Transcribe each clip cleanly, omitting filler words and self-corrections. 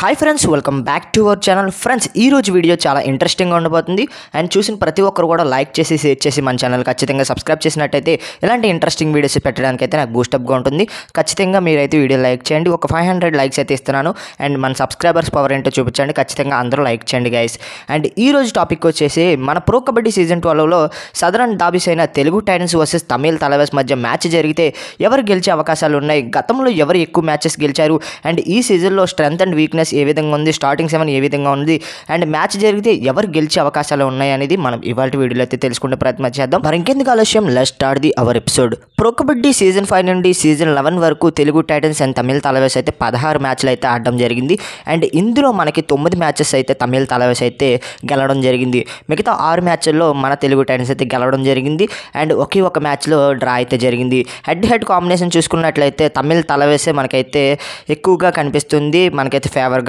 Hi friends, welcome back to our channel. Friends, ఈ రోజు video చాలా ఇంట్రెస్టింగ్గా ఉండబోతుంది. అండ్ చూసిన ప్రతి ఒక్కరు కూడా లైక్ చేసి షేర్ చేసి మన ఛానల్ ఖచ్చితంగా సబ్స్క్రైబ్ చేసినట్టయితే ఇలాంటి ఇంట్రెస్టింగ్ వీడియోస్ పెట్టడానికి అయితే నాకు బూస్టప్గా ఉంటుంది. ఖచ్చితంగా మీరైతే వీడియో లైక్ చేయండి. ఒక 500 లైక్స్ అయితే ఇస్తున్నాను. అండ్ మన సబ్స్క్రైబర్స్ పవర్ ఏంటో చూపించండి. ఖచ్చితంగా అందరూ లైక్ చేయండి గైస్. అండ్ ఈ రోజు టాపిక్ వచ్చేసి మన pro kabaddi season 12లో southern dobbies అయిన తెలుగు టైటన్స్ వర్సెస్ తమిళ తలవేస్ మధ్య మ్యాచ్ జరిగితే ఎవరు గెలిచే అవకాశాలు ఉన్నాయి, గతంలో ఎవరు ఎక్కువ మ్యాచెస్ గెలిచారు, అండ్ ఈ సీజన్లో స్ట్రెంత్ అండ్ వీక్నెస్ ఏ విధంగా ఉంది, స్టార్టింగ్ 7 ఏ విధంగా ఉంది, అండ్ మ్యాచ్ జరిగితే ఎవరు గెలిచే అవకాశాలు ఉన్నాయి అనేది మనం ఇవాళ వీడియోలో అయితే తెలుసుకునే ప్రయత్నం చేద్దాం. మరి ఇంకెందుకు ఆలస్యం, let's start the our episode. Pro kabaddi season 5 నుండి సీజన్ 11 వరకు తెలుగు టైటన్స్ అండ్ తమిళ తలవేస్ అయితే 16 మ్యాచ్లు అయితే ఆడడం జరిగింది. అండ్ ఇందులో మనకి 9 మ్యాచెస్ అయితే తమిళ తలవేస్ అయితే గెలవడం జరిగింది. మిగతా 6 మ్యాచ్ల్లో మన తెలుగు టైటన్స్ అయితే గెలవడం జరిగింది. అండ్ ఒకే ఒక మ్యాచ్లో డ్రా అయితే జరిగింది. హెడ్ హెడ్ కాంబినేషన్ చూసుకున్నట్లయితే తమిళ తలవేసే మనకైతే ఎక్కువగా కనిపిస్తుంది, మనకైతే ఫేవర్గా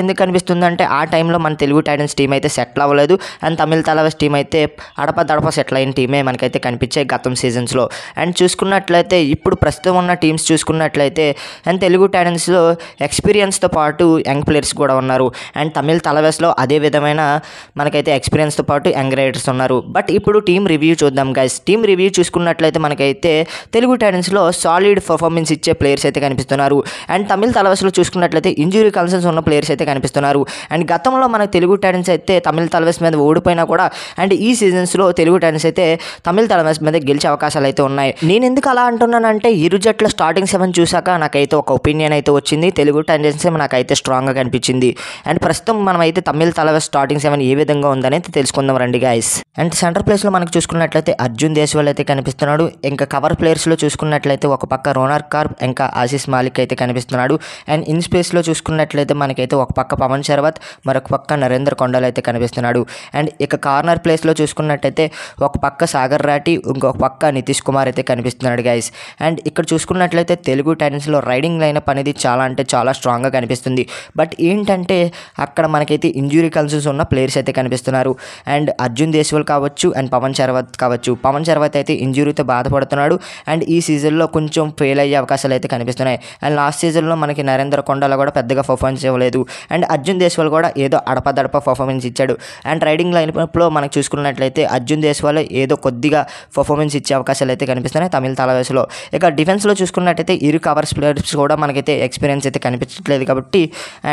ఎందుకు కనిపిస్తుంది అంటే ఆ టైంలో మన తెలుగు టైటన్స్ టీం అయితే సెటిల్ అవ్వలేదు. అండ్ తమిళ తలవేస్ టీం అయితే అడప సెటిల్ అయిన టీమే మనకైతే కనిపించాయి గతం సీజన్స్లో. అండ్ చూసుకున్నట్లయితే ఇప్పుడు ప్రస్తుతం ఉన్న టీమ్స్ చూసుకున్నట్లయితే అండ్ తెలుగు టైటన్స్లో ఎక్స్పీరియన్స్తో పాటు యంగ్ ప్లేయర్స్ కూడా ఉన్నారు. అండ్ తమిళ తలవేస్లో అదే విధమైన మనకైతే ఎక్స్పీరియన్స్తో పాటు యంగ్ రైడర్స్ ఉన్నారు. బట్ ఇప్పుడు టీం రివ్యూ చూద్దాం గైస్. టీం రివ్యూ చూసుకున్నట్లయితే మనకైతే తెలుగు టైటన్స్లో సాలిడ్ పర్ఫార్మెన్స్ ఇచ్చే ప్లేయర్స్ అయితే కనిపిస్తున్నారు. అండ్ తమిళ తలవేస్లో చూసుకున్నట్లయితే ఇంజురీ కన్సర్న్స్ ఉన్న ప్లేయర్స్ అయితే కనిపిస్తున్నారు. అండ్ గతంలో మన తెలుగు టైటన్స్ అయితే తమిళ తలవేస్ మీద ఓడిపోయినా కూడా అండ్ ఈ సీజన్స్లో తెలుగు టైటన్స్ అయితే తమిళ తలవేస్ మీద గెలిచే అవకాశాలు అయితే ఉన్నాయి. నేను ఎందుకు అలా అంటున్నానంటే ఇరు జట్ల స్టార్టింగ్ 7 చూసాక నాకైతే ఒక ఒపీనియన్ అయితే వచ్చింది. తెలుగు టైటన్స్ నాకైతే స్ట్రాంగ్గా కనిపించింది. అండ్ ప్రస్తుతం మనం అయితే తమిళ తలవేస్ స్టార్టింగ్ 7 ఏ విధంగా ఉందనేది తెలుసుకుందాం రండి గైస్. అండ్ సెంటర్ ప్లేస్లో మనకు చూసుకున్నట్లయితే అర్జున్ దేశ్వాల్ అయితే కనిపిస్తున్నాడు. ఇంకా కవర్ ప్లేయర్స్లో చూసుకున్నట్లయితే ఒక పక్క రోనార్ కార్ప్, ఇంకా ఆశీస్ మాలిక్ అయితే కనిపిస్తున్నాడు. అండ్ ఇన్ స్పేస్లో చూసుకున్నట్లయితే మనకైతే ఒక పక్క పవన్ శర్వత్, మరొక పక్క నరేంద్ర కొండల్ అయితే కనిపిస్తున్నాడు. అండ్ ఇక కార్నర్ ప్లేస్లో చూసుకున్నట్టయితే ఒక పక్క సాగర్ రాటి, ఇంకొక పక్క నితీష్ కుమార్ అయితే కనిపిస్తున్నాడు గైస్. అండ్ ఇక్కడ చూసుకున్నట్లయితే తెలుగు టైటన్స్లో రైడింగ్ లైనప్ అనేది చాలా అంటే చాలా స్ట్రాంగ్గా కనిపిస్తుంది. బట్ ఏంటంటే అక్కడ మనకైతే ఇంజురీ కన్సర్న్స్ ఉన్న ప్లేయర్స్ అయితే కనిపిస్తున్నారు. అండ్ అర్జున్ దేశ్వాల్ కావచ్చు అండ్ పవన్ శర్వత్ కావచ్చు. పవన్ శర్వత్ అయితే ఇంజురీతో బాధపడుతున్నాడు. అండ్ ఈ సీజన్లో కొంచెం ఫెయిల్ అయ్యే అవకాశాలు అయితే కనిపిస్తున్నాయి. అండ్ లాస్ట్ సీజన్లో మనకి నరేంద్ర కొండల కూడా పెద్దగా పర్ఫార్మెన్స్ ఇవ్వలేదు. అండ్ అర్జున్ దేశ్వాల్ కూడా ఏదో అడపదడప పర్ఫార్మెన్స్ ఇచ్చాడు. అండ్ రైడింగ్ లైన్లో మనకు చూసుకున్నట్లయితే అర్జున్ దేశ్వాల్ ఏదో కొద్దిగా పర్ఫార్మెన్స్ ఇచ్చే అవకాశాలు అయితే కనిపిస్తున్నాయి తమిళ తలవేస్లో. ఇక డిఫెన్స్లో చూసుకున్నట్టయితే ఇరు కవర్స్ ప్లేయర్స్ కూడా మనకైతే ఎక్స్పీరియన్స్ అయితే కనిపించట్లేదు కాబట్టి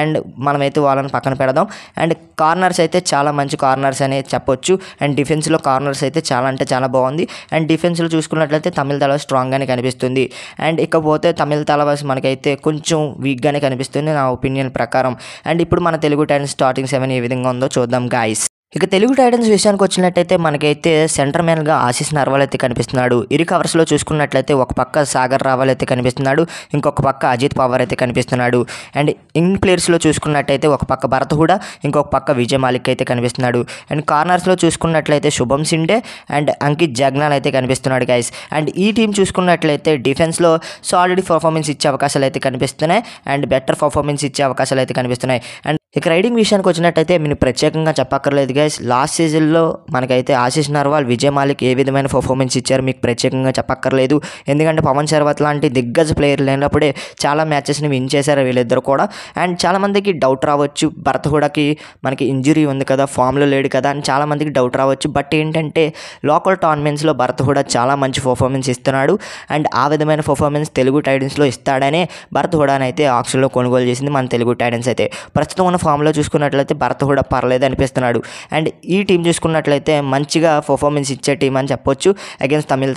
అండ్ మనమైతే వాళ్ళని పక్కన పెడదాం. అండ్ కార్నర్స్ అయితే చాలా మంచి కార్నర్స్ అనే చెప్పొచ్చు. అండ్ డిఫెన్స్లో కార్నర్స్ అయితే చాలా అంటే చాలా బాగుంది. అండ్ డిఫెన్స్లో చూసుకున్నట్లయితే తమిళ తలవేస్ స్ట్రాంగ్గానే కనిపిస్తుంది. అండ్ ఇకపోతే తమిళ తలవేస్ మనకైతే కొంచెం వీక్గానే కనిపిస్తుంది నా ఒపీనియన్ ప్రకారం. అండ్ ఇప్పుడు మన తెలుగు టైటన్స్ స్టార్టింగ్ 7 ఏ విధంగా ఉందో చూద్దాం గాయస్. ఇక తెలుగు టైటన్స్ విషయానికి వచ్చినట్టయితే మనకైతే సెంటర్ మ్యాన్గా ఆశీస్ నర్వాల్ అయితే కనిపిస్తున్నాడు. ఇరు కవర్స్లో చూసుకున్నట్లయితే ఒక పక్క సాగర్ రావాల్ అయితే కనిపిస్తున్నాడు, ఇంకొక పక్క అజిత్ పవార్ అయితే కనిపిస్తున్నాడు. అండ్ ఇన్ ప్లేయర్స్లో చూసుకున్నట్టయితే ఒక పక్క భరత్ హుడా, ఇంకొక పక్క విజయ్ మాలిక్ అయితే కనిపిస్తున్నాడు. అండ్ కార్నర్స్లో చూసుకున్నట్లయితే శుభం సిండే అండ్ అంకిత్ జగ్నాల్ అయితే కనిపిస్తున్నాడు గైస్. అండ్ ఈ టీం చూసుకున్నట్లయితే డిఫెన్స్లో సాలిడ్ పర్ఫార్మెన్స్ ఇచ్చే అవకాశాలు అయితే కనిపిస్తున్నాయి. అండ్ బెటర్ పర్ఫార్మెన్స్ ఇచ్చే అవకాశాలు అయితే కనిపిస్తున్నాయి. అండ్ ఇక రైడింగ్ విషయానికి వచ్చినట్టయితే మీరు ప్రత్యేకంగా చెప్పక్కర్లేదు గైస్. లాస్ట్ సీజన్లో మనకైతే ఆశీస్ నర్వాల్, విజయ్ మాలిక్ ఏ విధమైన పర్ఫార్మెన్స్ ఇచ్చారు మీకు ప్రత్యేకంగా చెప్పక్కర్లేదు. ఎందుకంటే పవన్ శర్వత్ లాంటి దిగ్గజ ప్లేయర్ లేనప్పుడే చాలా మ్యాచెస్ని విన్ చేశారు వీళ్ళిద్దరు కూడా. అండ్ చాలామందికి డౌట్ రావచ్చు, భరత్ హుడాకి మనకి ఇంజురీ ఉంది కదా, ఫామ్లో లేడు కదా అని చాలామందికి డౌట్ రావచ్చు. బట్ ఏంటంటే లోకల్ టోర్నమెంట్స్లో భరత్ హుడా చాలా మంచి పర్ఫార్మెన్స్ ఇస్తున్నాడు. అండ్ ఆ విధమైన పర్ఫార్మెన్స్ తెలుగు టైటన్స్లో ఇస్తాడనే భరత్ హుడాని అయితే ఆక్షన్లో కొనుగోలు చేసింది మన తెలుగు టైటన్స్ అయితే. ప్రస్తుతం ఉన్న ఫామ్లో చూసుకున్నట్లయితే భరత్ హుడా పర్లేదు అనిపిస్తున్నాడు. అండ్ ఈ టీం చూసుకున్నట్లయితే మంచిగా పర్ఫార్మెన్స్ ఇచ్చే టీం అని చెప్పొచ్చు అగేన్స్ట్ తమిళ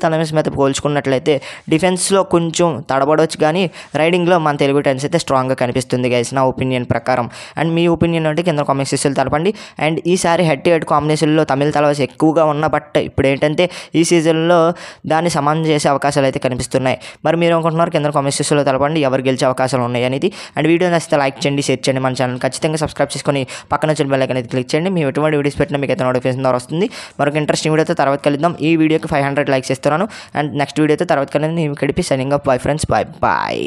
తలవేస్ మీద పోల్చుకున్నట్లయితే డిఫెన్స్లో కొంచెం తడబడవచ్చు, కానీ రైడింగ్లో మన తెలుగు టైటన్స్ అయితే స్ట్రాంగ్గా కనిపిస్తుంది గైస్ నా ఒపీనియన్ ప్రకారం. అండ్ మీ ఒపీనియన్ అంటే కింద కామెంట్ సెక్షన్లో తెలపండి. అండ్ ఈసారి హెడ్ టు హెడ్ కాంబినేషన్లో తమిళ తలవేస్ ఎక్కువగా ఉన్న, బట్ ఇప్పుడు ఏంటంటే ఈ సీజన్లో దాన్ని సమానం చేసే అవకాశాలు అయితే కనిపిస్తున్నాయి. మరి మీరు అనుకుంటున్నారు కింద కామెంట్ సెక్షన్లో తెలపండి ఎవరు గెలిచే అవకాశాలు ఉన్నాయి అనేది. అండ్ వీడియో నచ్చితే లైక్ చేయండి, షేర్ చేయండి, మన ఛానల్ ఖచ్చితంగా సబ్స్క్రైబ్ చేసుకొని పక్కన వచ్చిన బెల్ ఐకాన్ అయితే క్లిక్ చేయండి. మేము ఎటువంటి వీడియోస్ పెట్టినా మీకు అయితే నోటిఫికేషన్ ద్వారా వస్తుంది. మరొక ఇంట్రెస్టింగ్ వీడియోతో తర్వాత కలుద్దాం. ఈ వీడియోకి 500 లైక్స్ ఇస్తున్నాను. అండ్ నెక్స్ట్ వీడియోతో తర్వాత కలిసి మేము కడిపి signing off. Bye friends, bye.